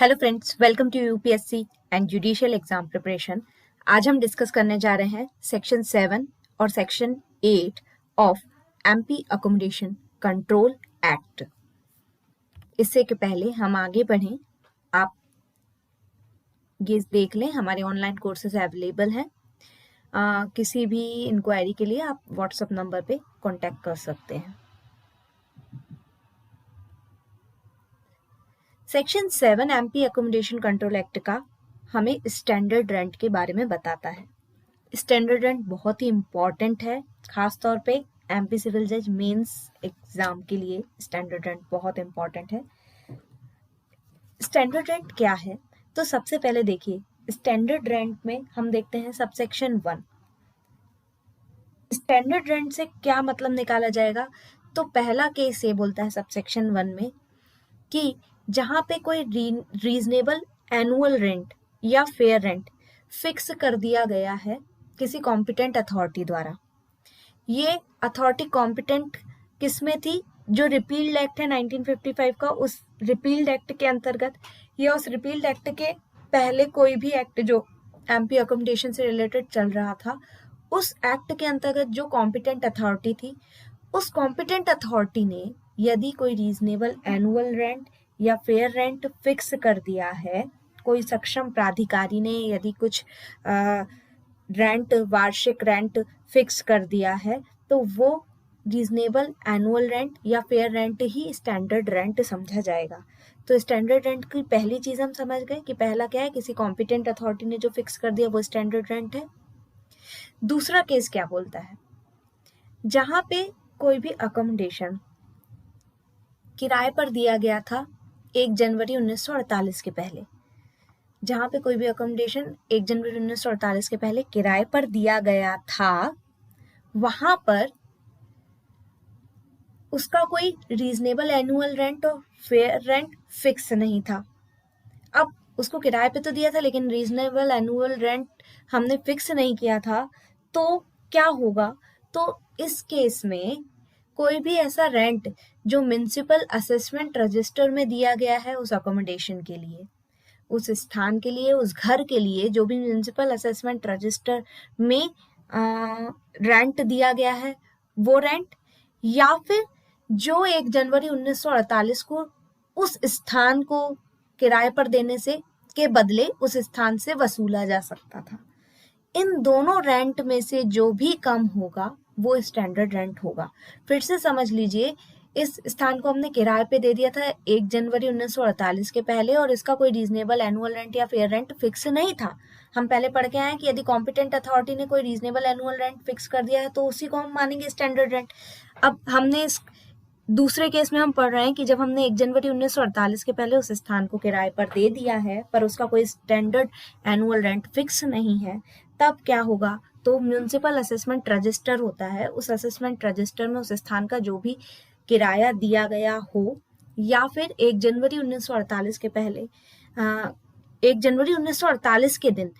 Hello friends, welcome to UPSC and judicial exam preparation. आज हम discuss करने जा रहे हैं सेक्शन 7 और section 8 of MP accommodation control act. इससे के पहले हम आगे बढ़ें, आप ये देख लें हमारे ऑनलाइन कोर्सेज अवेलेबल हैं। किसी भी इंक्वायरी के लिए आप व्हाट्सएप नंबर पे कांटेक्ट कर सकते हैं। Section 7 MP accommodation control act का हमें स्टैंडर्ड रेंट के बारे में बताता है। स्टैंडर्ड रेंट बहुत ही इम्पॉर्टेंट है, खास तौर पे एमपी सिविल जज मेंस एग्जाम के लिए स्टैंडर्ड रेंट बहुत इम्पॉर्टेंट है। स्टैंडर्ड रेंट क्या है? तो सबसे पहले देखिए, स्टैंडर्ड रेंट में हम देखते हैं सबसेक्शन 1। स्टैंडर्ड रेंट से क्या मतलब निकाला जाएगा? तो पहला केस ये बोलता है सबसेक्शन 1 में कि जहां पे कोई रीजनेबल एनुअल रेंट या फेयर रेंट फिक्स कर दिया गया है किसी कॉम्पिटेंट अथॉरिटी द्वारा। ये अथॉरिटी कॉम्पिटेंट किसमें थी? जो रिपील्ड एक्ट है 1955 का, उस रिपील्ड एक्ट के अंतर्गत या उस रिपील्ड एक्ट के पहले कोई भी एक्ट जो एमपी अकोमोडेशन से रिलेटेड चल रहा था, उस एक्ट के अंतर्गत जो कॉम्पिटेंट अथॉरिटी थी, उस कॉम्पिटेंट अथॉरिटी ने यदि कोई रीजनेबल एनुअल रेंट या फेयर रेंट फिक्स कर दिया है, कोई सक्षम प्राधिकारी ने यदि कुछ रेंट, वार्षिक रेंट फिक्स कर दिया है, तो वो रीजनेबल एनुअल रेंट या फेयर रेंट ही स्टैंडर्ड रेंट समझा जाएगा। तो स्टैंडर्ड रेंट की पहली चीज हम समझ गए कि पहला क्या है, किसी कॉम्पिटेंट अथॉरिटी ने जो फिक्स कर दिया वो स्टैंडर्ड रेंट है। दूसरा केस क्या बोलता है? जहां पे कोई भी अकोमोडेशन किराए पर दिया गया था 1 जनवरी 1948 के पहले, जहां पे कोई भी अकोमोडेशन 1 जनवरी 1948 के पहले किराए पर दिया गया था, वहां पर उसका कोई रीजनेबल एनुअल रेंट और फेयर रेंट फिक्स नहीं था। अब उसको किराए पे तो दिया था, लेकिन रीजनेबल एनुअल रेंट हमने फिक्स नहीं किया था, तो क्या होगा? तो इस केस में कोई भी ऐसा रेंट जो म्युनिसिपल असेसमेंट रजिस्टर में दिया गया है उस अकोमोडेशन के लिए, उस स्थान के लिए, उस घर के लिए, जो भी म्युनिसिपल असेसमेंट रजिस्टर में रेंट दिया गया है वो रेंट, या फिर जो 1 जनवरी 1948 को उस स्थान को किराए पर देने से के बदले उस स्थान से वसूला जा सकता था, इन दोनों रेंट में से जो भी कम होगा वो स्टैंडर्ड रेंट होगा। फिर से समझ लीजिए, इस स्थान को हमने किराए पे दे दिया था 1 जनवरी 1948 के पहले, और इसका कोई रीजनेबल एनुअल रेंट या फेयर रेंट फिक्स नहीं था। हम पहले पढ़ के आए कि यदि कॉम्पिटेंट अथॉरिटी ने कोई रीजनेबल एनुअल रेंट फिक्स कर दिया है तो उसी को हम मानेंगे स्टैंडर्ड रेंट। अब हमने इस दूसरे केस में हम पढ़ रहे हैं कि जब हमने 1 जनवरी 1948 के पहले उस स्थान को किराए पर दे दिया है, पर उसका कोई स्टैंडर्ड एनुअल रेंट फिक्स नहीं है, तब क्या होगा? तो म्युनिसिपल असेसमेंट रजिस्टर होता है, उस असेसमेंट रजिस्टर में उस स्थान का जो भी किराया दिया गया हो, या फिर 1 जनवरी 1948 के पहले 1 जनवरी 1948 के दिन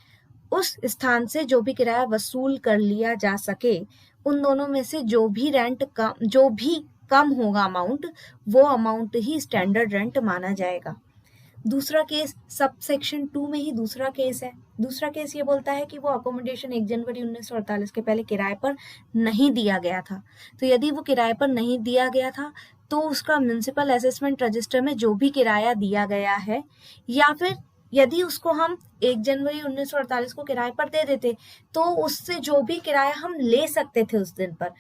उस स्थान से जो भी किराया वसूल कर लिया जा सके, उन दोनों में से जो भी कम होगा अमाउंट, वो अमाउंट ही स्टैंडर्ड रेंट माना जाएगा। दूसरा केस सब सेक्शन 2 में ही दूसरा केस है। दूसरा केस ये बोलता है कि वो अकोमोडेशन 1 जनवरी 1948 के पहले किराए पर नहीं दिया गया था। तो यदि वो किराए पर नहीं दिया गया था, तो उसका म्युनिसिपल असेसमेंट रजिस्टर में जो भी किराया दिया गया है, या फिर यदि उसको हम 1 जनवरी 1948 को किराए पर दे देते, तो उससे जो भी किराया हम ले सकते थे उस दिन पर,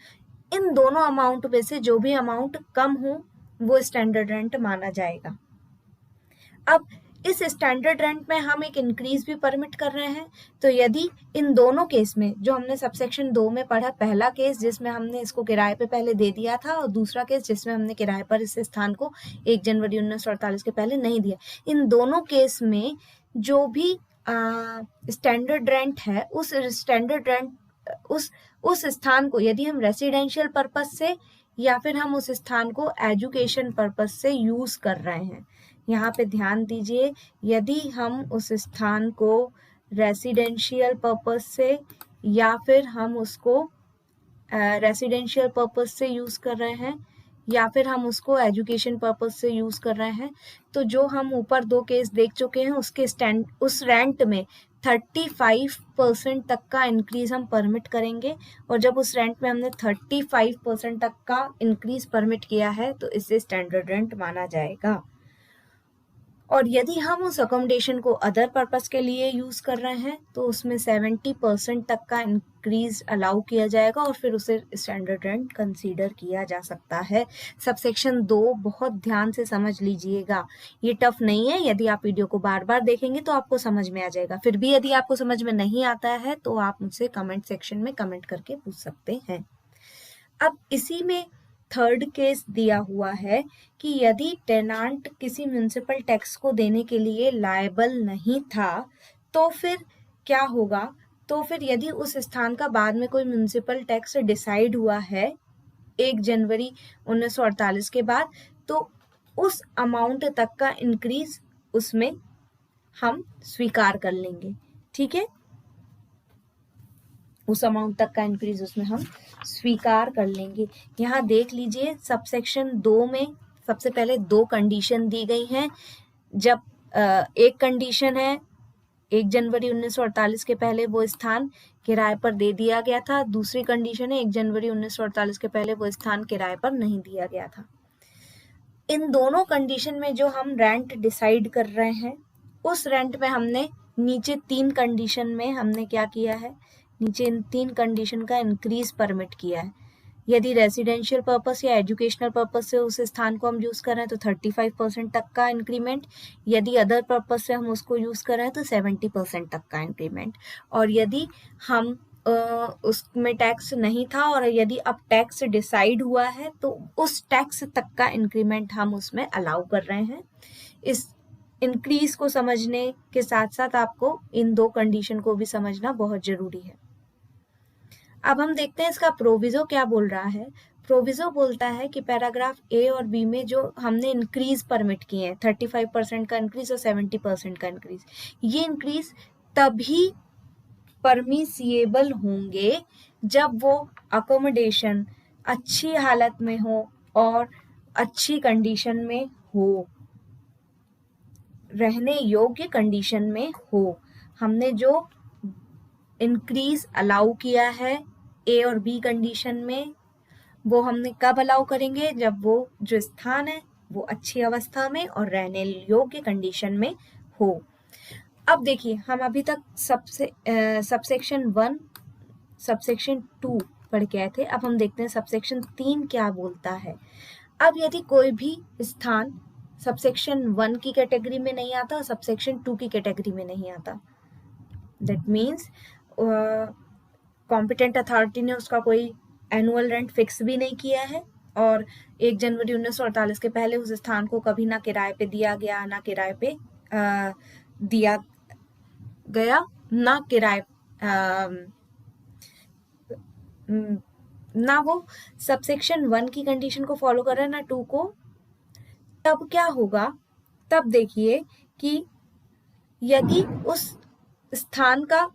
इन दोनों अमाउंट में से जो भी अमाउंट कम हो वो स्टैंडर्ड रेंट माना जाएगा। अब इस स्टैंडर्ड रेंट में हम एक इंक्रीज भी परमिट कर रहे हैं। तो यदि इन दोनों केस में, जो हमने सबसेक्शन 2 में पढ़ा, पहला केस जिसमें हमने इसको किराए पे पहले दे दिया था, और दूसरा केस जिसमें हमने किराए पर इस स्थान को 1 जनवरी 1948 के पहले नहीं दिया, इन दोनों केस में जो भी स्टैंडर्ड रेंट है, उस स्टैंडर्ड रेंट उस स्थान को यदि हम रेसिडेंशियल पर्पस से या फिर हम उस स्थान को एजुकेशन पर्पस से यूज कर रहे हैं, यहाँ पे ध्यान दीजिए, यदि हम उस स्थान को रेसिडेंशियल पर्पस से या फिर हम उसको रेसिडेंशियल पर्पस से यूज कर रहे हैं, या फिर हम उसको एजुकेशन पर्पज से यूज कर रहे हैं। तो जो हम ऊपर 2 केस देख चुके हैं उसके उस रेंट में 35% तक का इंक्रीज हम परमिट करेंगे, और जब उस रेंट में हमने 35% तक का इंक्रीज परमिट किया है तो इसे स्टैंडर्ड रेंट माना जाएगा। और यदि हम उस अकोमोडेशन को अदर पर्पस के लिए यूज कर रहे हैं तो उसमें 70% तक का इंक्रीज अलाउ किया जाएगा और फिर उसे स्टैंडर्ड रेंट कंसीडर किया जा सकता है। सबसेक्शन 2 बहुत ध्यान से समझ लीजिएगा, ये टफ नहीं है। यदि आप वीडियो को बार बार देखेंगे तो आपको समझ में आ जाएगा। फिर भी यदि आपको समझ में नहीं आता है तो आप मुझसे कमेंट सेक्शन में कमेंट करके पूछ सकते हैं। अब इसी में थर्ड केस दिया हुआ है कि यदि टेनांट किसी म्युनिसिपल टैक्स को देने के लिए लायबल नहीं था तो फिर क्या होगा। तो फिर यदि उस स्थान का बाद में कोई म्युनिसिपल टैक्स डिसाइड हुआ है 1 जनवरी 1948 के बाद, तो उस अमाउंट तक का इंक्रीज उसमें हम स्वीकार कर लेंगे। ठीक है, उस अमाउंट तक का इंक्रीज उसमें हम स्वीकार कर लेंगे। यहाँ देख लीजिए सबसेक्शन 2 में सबसे पहले 2 कंडीशन दी गई हैं। जब एक कंडीशन है 1 जनवरी 1948 के पहले वो स्थान किराए पर दे दिया गया था, दूसरी कंडीशन है 1 जनवरी 1948 के पहले वो स्थान किराए पर नहीं दिया गया था। इन दोनों कंडीशन में जो हम रेंट डिसाइड कर रहे हैं उस रेंट में हमने नीचे 3 कंडीशन में हमने क्या किया है, नीचे इन 3 कंडीशन का इंक्रीज परमिट किया है। यदि रेजिडेंशियल पर्पस या एजुकेशनल पर्पस से उस स्थान को हम यूज कर रहे हैं तो 35% तक का इंक्रीमेंट, यदि अदर पर्पस से हम उसको यूज कर रहे हैं तो 70% तक का इंक्रीमेंट, और यदि हम उसमें टैक्स नहीं था और यदि अब टैक्स डिसाइड हुआ है तो उस टैक्स तक का इंक्रीमेंट हम उसमें अलाउ कर रहे हैं। इस इंक्रीज को समझने के साथ साथ आपको इन 2 कंडीशन को भी समझना बहुत जरूरी है। अब हम देखते हैं इसका प्रोविजो क्या बोल रहा है। प्रोविजो बोलता है कि पैराग्राफ ए और बी में जो हमने इंक्रीज परमिट किए हैं 35% का इंक्रीज और 70% का इंक्रीज, ये इंक्रीज तभी परमिसिएबल होंगे जब वो अकोमोडेशन अच्छी हालत में हो और अच्छी कंडीशन में हो, रहने योग्य कंडीशन में हो। हमने जो इंक्रीज अलाउ किया है ए और बी कंडीशन में वो हमने कब अलाउ करेंगे, जब वो जो स्थान है वो अच्छी अवस्था में और रहने योग्य कंडीशन में हो। अब देखिए हम अभी तक सबसेक्शन 1 सबसेक्शन 2 पढ़ के आए थे। अब हम देखते हैं सबसेक्शन 3 क्या बोलता है। अब यदि कोई भी स्थान सबसेक्शन 1 की कैटेगरी में नहीं आता और सबसेक्शन 2 की कैटेगरी में नहीं आता, दैट मीन्स कॉम्पिटेंट अथॉरिटी ने उसका कोई एनुअल रेंट फिक्स भी नहीं किया है और 1 जनवरी 1948 के पहले उस स्थान को कभी ना किराए पे दिया गया, ना किराए पे दिया गया, ना किराए ना वो सबसेक्शन 1 की कंडीशन को फॉलो कर रहा है ना 2 को, तब क्या होगा। तब देखिए कि यदि उस स्थान का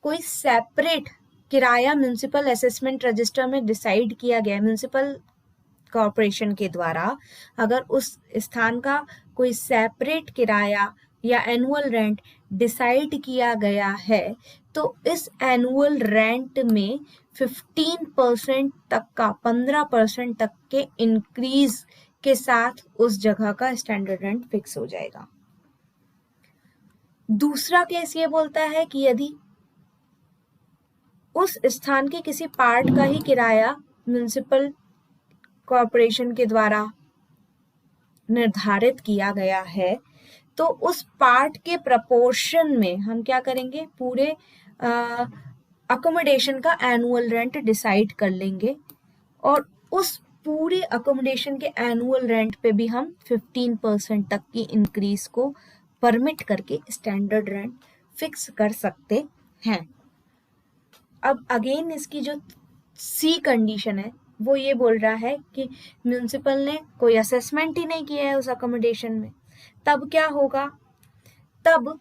कोई सेपरेट किराया म्युनिसिपल असेसमेंट रजिस्टर में डिसाइड किया गया है म्युनिसिपल कॉर्पोरेशन के द्वारा, अगर उस स्थान का कोई सेपरेट किराया या एनुअल रेंट डिसाइड किया गया है तो इस एनुअल रेंट में 15% तक का 15% तक के इंक्रीज के साथ उस जगह का स्टैंडर्ड रेंट फिक्स हो जाएगा। दूसरा केस ये बोलता है कि यदि उस स्थान के किसी पार्ट का ही किराया म्युनिसिपल कॉर्पोरेशन के द्वारा निर्धारित किया गया है तो उस पार्ट के प्रपोर्शन में हम क्या करेंगे, पूरे अकोमोडेशन का एनुअल रेंट डिसाइड कर लेंगे और उस पूरे अकोमोडेशन के एनुअल रेंट पे भी हम 15% तक की इंक्रीज को परमिट करके स्टैंडर्ड रेंट फिक्स कर सकते हैं। अब अगेन इसकी जो सी कंडीशन है वो ये बोल रहा है कि म्युनिसिपल ने कोई असेसमेंट ही नहीं किया है उस अकोमोडेशन में, तब क्या होगा, तब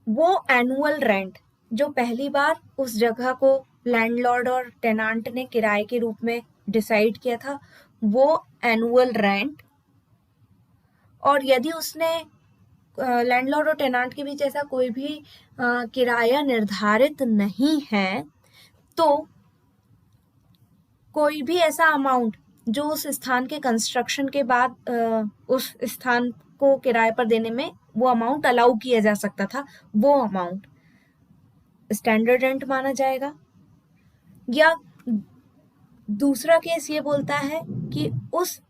वो एनुअल रेंट जो पहली बार उस जगह को लैंडलॉर्ड और टेनांट ने किराए के रूप में डिसाइड किया था वो एनुअल रेंट, और यदि उसने लैंडलॉर्ड और टेनांट के बीच ऐसा कोई भी किराया निर्धारित नहीं है, तो कोई भी ऐसा अमाउंट जो उस स्थान के कंस्ट्रक्शन के बाद उस स्थान को किराए पर देने में वो अमाउंट अलाउ किया जा सकता था, वो अमाउंट स्टैंडर्ड रेंट माना जाएगा। या दूसरा केस ये बोलता है कि उस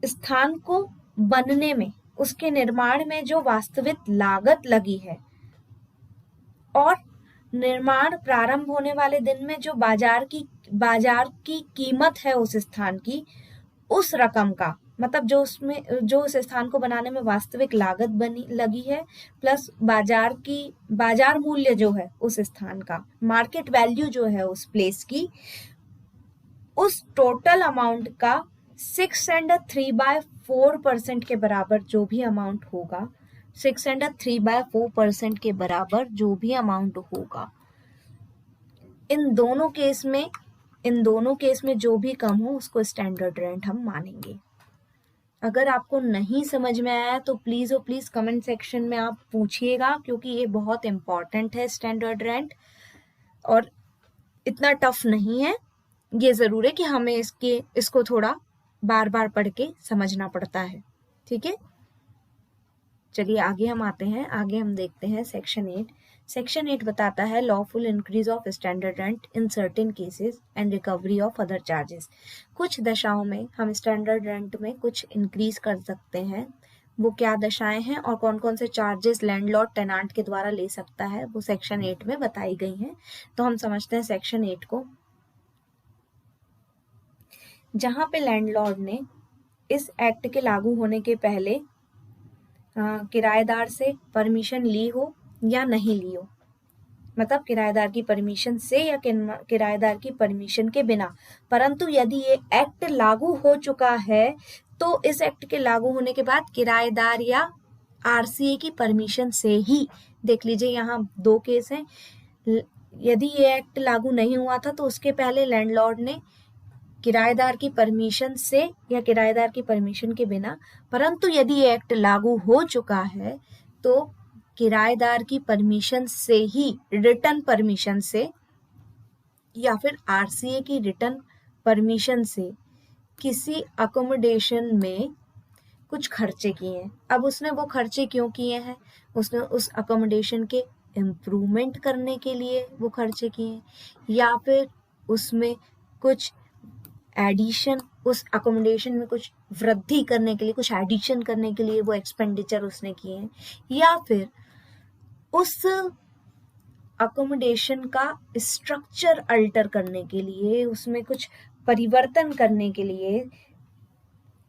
स्थान को बनने में, उसके निर्माण में जो वास्तविक लागत लगी है और निर्माण प्रारंभ होने वाले दिन में जो बाजार की कीमत है उस स्थान की, उस रकम का, मतलब जो उस स्थान को बनाने में वास्तविक लागत लगी है प्लस बाजार मूल्य जो है उस स्थान का, मार्केट वैल्यू जो है उस प्लेस की, उस टोटल अमाउंट का 6 and 3/4% के बराबर जो भी अमाउंट होगा, 6 and 3/4% के बराबर जो भी अमाउंट होगा, इन दोनों केस में जो भी कम हो उसको स्टैंडर्ड रेंट हम मानेंगे। अगर आपको नहीं समझ में आया तो प्लीज कमेंट सेक्शन में आप पूछिएगा, क्योंकि ये बहुत इंपॉर्टेंट है स्टैंडर्ड रेंट, और इतना टफ नहीं है। ये जरूर है कि हमें इसको थोड़ा बार बार पढ़ के समझना पड़ता है। ठीक है, चलिए आगे हम आते हैं। आगे हम देखते हैं सेक्शन 8। सेक्शन 8 बताता है lawful increase of standard rent in certain cases and recovery of other charges. कुछ दशाओं में हम स्टैंडर्ड रेंट में कुछ इंक्रीज कर सकते हैं। वो क्या दशाएं हैं और कौन कौन से चार्जेस लैंडलॉर्ड टेनांट के द्वारा ले सकता है, वो सेक्शन 8 में बताई गई हैं। तो हम समझते हैं सेक्शन 8 को। जहां पे लैंडलॉर्ड ने इस एक्ट के लागू होने के पहले किराएदार से परमिशन ली हो या नहीं ली हो, मतलब किराएदार की परमिशन से या किराएदार की परमिशन के बिना, परंतु यदि ये एक्ट लागू हो चुका है तो इस एक्ट के लागू होने के बाद किराएदार या आरसीए की परमिशन से ही, देख लीजिए यहाँ दो केस हैं। यदि ये एक्ट लागू नहीं हुआ था तो उसके पहले लैंडलॉर्ड ने किराएदार की परमिशन से या किराएदार की परमिशन के बिना, परंतु यदि ये एक्ट लागू हो चुका है तो किराएदार की परमिशन से ही, रिटर्न परमिशन से या फिर आरसीए की रिटर्न परमिशन से किसी अकोमोडेशन में कुछ खर्चे किए हैं। अब उसने वो खर्चे क्यों किए हैं? उसने उस अकोमोडेशन के इम्प्रूवमेंट करने के लिए वो खर्चे किए हैं, या फिर उसमें कुछ एडिशन, उस अकोमोडेशन में कुछ वृद्धि करने के लिए, कुछ एडिशन करने के लिए वो एक्सपेंडिचर उसने किए हैं, या फिर उस अकोमोडेशन का स्ट्रक्चर अल्टर करने के लिए, उसमें कुछ परिवर्तन करने के लिए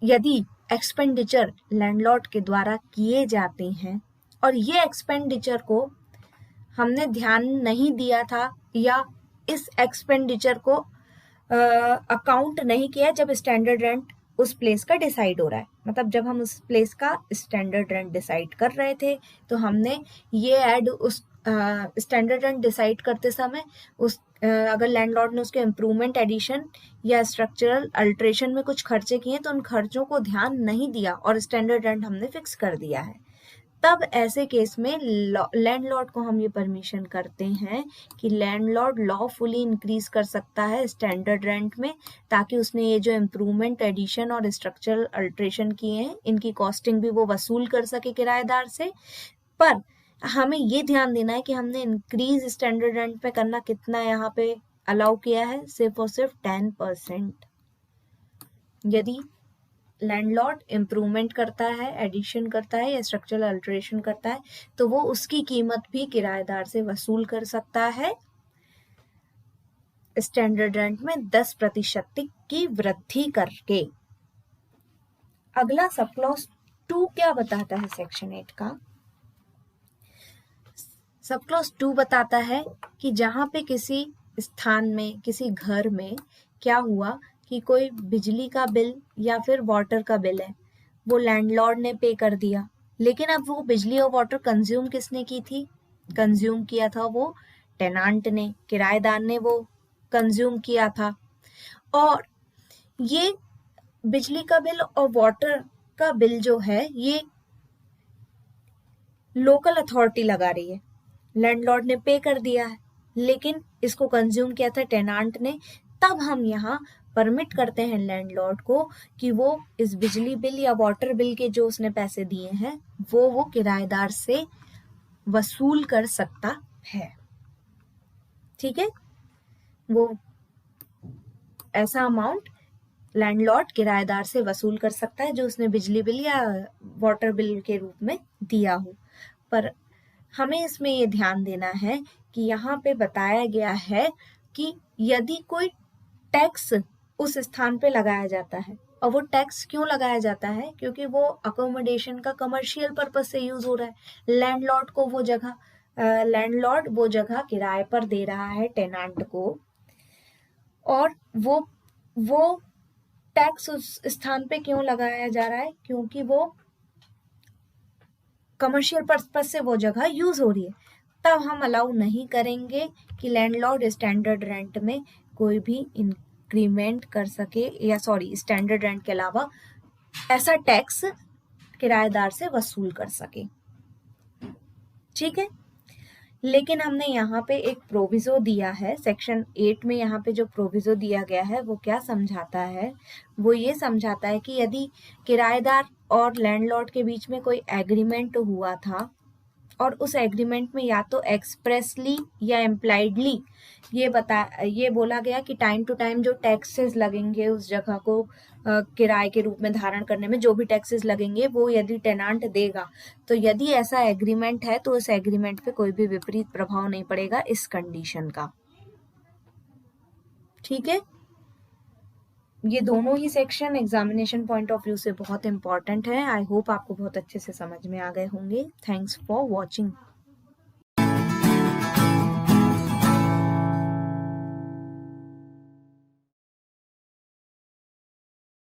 यदि एक्सपेंडिचर लैंडलॉर्ड के द्वारा किए जाते हैं और ये एक्सपेंडिचर को हमने ध्यान नहीं दिया था या इस एक्सपेंडिचर को अकाउंट नहीं किया जब स्टैंडर्ड रेंट उस प्लेस का डिसाइड हो रहा है, मतलब जब हम उस प्लेस का स्टैंडर्ड रेंट डिसाइड कर रहे थे तो हमने ये ऐड उस स्टैंडर्ड रेंट डिसाइड करते समय उस अगर लैंडलॉर्ड ने उसके इम्प्रूवमेंट, एडिशन या स्ट्रक्चरल अल्ट्रेशन में कुछ खर्चे किए तो उन खर्चों को ध्यान नहीं दिया और स्टैंडर्ड रेंट हमने फिक्स कर दिया है, तब ऐसे केस में लैंडलॉर्ड को हम ये परमिशन करते हैं कि लैंडलॉर्ड लॉफुली इंक्रीज कर सकता है स्टैंडर्ड रेंट में, ताकि उसने ये जो इम्प्रूवमेंट, एडिशन और स्ट्रक्चरल अल्ट्रेशन किए हैं इनकी कॉस्टिंग भी वो वसूल कर सके किराएदार से। पर हमें ये ध्यान देना है कि हमने इंक्रीज स्टैंडर्ड रेंट पे करना कितना यहाँ पे अलाउ किया है, सिर्फ और सिर्फ 10%। यदि लैंडलॉर्ड इम्प्रूवमेंट करता है, एडिशन करता है या स्ट्रक्चरल अल्टरेशन करता है तो वो उसकी कीमत भी किराएदार से वसूल कर सकता है स्टैंडर्ड रेंट में 10% की वृद्धि करके। अगला सब क्लॉज 2 क्या बताता है सेक्शन 8 का? सब क्लॉज 2 बताता है कि जहां पे किसी स्थान में, किसी घर में क्या हुआ कि कोई बिजली का बिल या फिर वाटर का बिल है, वो लैंडलॉर्ड ने पे कर दिया, लेकिन अब वो बिजली और वाटर कंज्यूम किसने की थी? कंज्यूम किया था वो टेनांट ने, किराएदार ने वो कंज्यूम किया था। और ये बिजली का बिल और वाटर का बिल जो है ये लोकल अथॉरिटी लगा रही है, लैंडलॉर्ड ने पे कर दिया है, लेकिन इसको कंज्यूम किया था टेनांट ने। तब हम यहाँ परमिट करते हैं लैंडलॉर्ड को कि वो इस बिजली बिल या वाटर बिल के जो उसने पैसे दिए हैं वो किराएदार से वसूल कर सकता है। ठीक है, वो ऐसा अमाउंट लैंडलॉर्ड किराएदार से वसूल कर सकता है जो उसने बिजली बिल या वाटर बिल के रूप में दिया हो। पर हमें इसमें ये ध्यान देना है कि यहाँ पे बताया गया है कि यदि कोई टैक्स उस स्थान पे लगाया जाता है, और वो टैक्स क्यों लगाया जाता है, क्योंकि वो अकोमोडेशन का कमर्शियल पर्पस से यूज हो रहा है। लैंडलॉर्ड वो जगह किराए पर दे रहा है टेनांट को, और वो टैक्स उस स्थान पे क्यों लगाया जा रहा है, क्योंकि वो कमर्शियल पर्पस से वो जगह यूज हो रही है। तब हम अलाउ नहीं करेंगे कि लैंडलॉर्ड स्टैंडर्ड रेंट में कोई भी इंक्रीमेंट कर सके, या स्टैंडर्ड रेंट के अलावा ऐसा टैक्स किराएदार से वसूल कर सके। ठीक है, लेकिन हमने यहाँ पे एक प्रोविजो दिया है, सेक्शन 8 में यहाँ पे जो प्रोविजो दिया गया है वो क्या समझाता है, वो ये समझाता है कि यदि किराएदार और लैंडलॉर्ड के बीच में कोई एग्रीमेंट हुआ था और उस एग्रीमेंट में या तो एक्सप्रेसली या इम्प्लाइडली ये बोला गया कि टाइम टू टाइम जो टैक्सेस लगेंगे उस जगह को किराए के रूप में धारण करने में, जो भी टैक्सेस लगेंगे वो यदि टेनांट देगा, तो यदि ऐसा एग्रीमेंट है तो उस एग्रीमेंट पे कोई भी विपरीत प्रभाव नहीं पड़ेगा इस कंडीशन का। ठीक है, ये दोनों ही section examination point of view से बहुत इंपॉर्टेंट है। आई होप आपको बहुत अच्छे से समझ में आ गए होंगे। Thanks for watching.